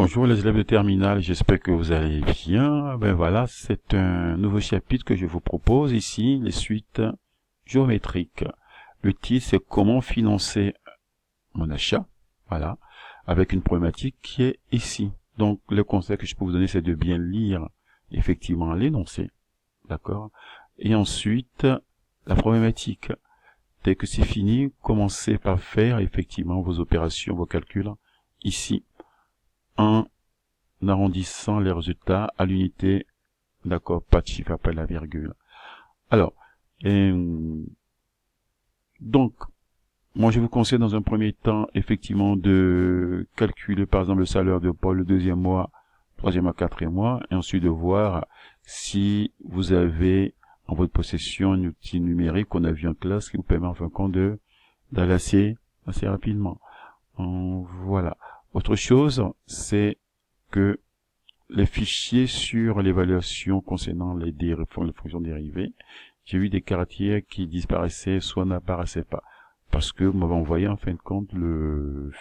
Bonjour les élèves de terminale, j'espère que vous allez bien. Ben voilà, c'est un nouveau chapitre que je vous propose ici, les suites géométriques. Le titre c'est comment financer mon achat, voilà, avec une problématique qui est ici. Donc le conseil que je peux vous donner c'est de bien lire effectivement l'énoncé, d'accord? Et ensuite, la problématique. Dès que c'est fini, commencez par faire effectivement vos opérations, vos calculs ici, en arrondissant les résultats à l'unité, d'accord, pas de chiffre après la virgule. Alors, donc, moi je vous conseille dans un premier temps, effectivement, de calculer par exemple le salaire de Paul le deuxième mois, troisième à quatrième mois, et ensuite de voir si vous avez en votre possession un outil numérique qu'on a vu en classe qui vous permet en fin de compte d'aller assez rapidement. Voilà. Autre chose, c'est que les fichiers sur l'évaluation concernant les fonctions dérivées, j'ai eu des caractères qui disparaissaient, soit n'apparaissaient pas, parce que vous m'avez envoyé en fin de compte le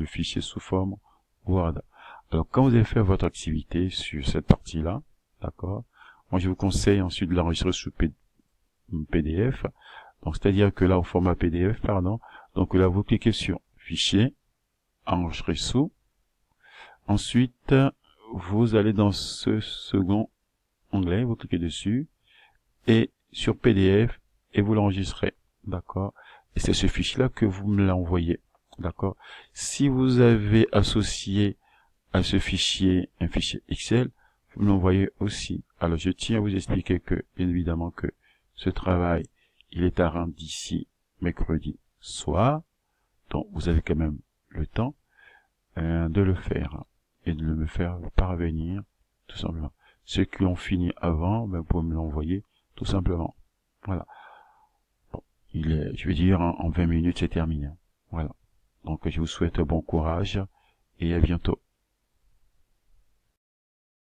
fichier sous forme Word. Alors quand vous allez faire votre activité sur cette partie-là, d'accord, moi je vous conseille ensuite de l'enregistrer sous PDF, donc c'est-à-dire que là au format PDF, pardon, donc là vous cliquez sur fichier, enregistrer sous, ensuite vous allez dans ce second onglet, vous cliquez dessus, et sur PDF, et vous l'enregistrez, d'accord? Et c'est ce fichier-là que vous me l'envoyez, d'accord? Si vous avez associé à ce fichier un fichier Excel, vous me l'envoyez aussi. Alors je tiens à vous expliquer que, bien évidemment, que ce travail, il est à rendre d'ici mercredi soir, donc vous avez quand même le temps de le faire et de me faire parvenir tout simplement. Ceux qui ont fini avant, ben, vous pouvez me l'envoyer tout simplement. Voilà. Bon, je vais dire, en 20 minutes, c'est terminé. Voilà. Donc, je vous souhaite bon courage et à bientôt.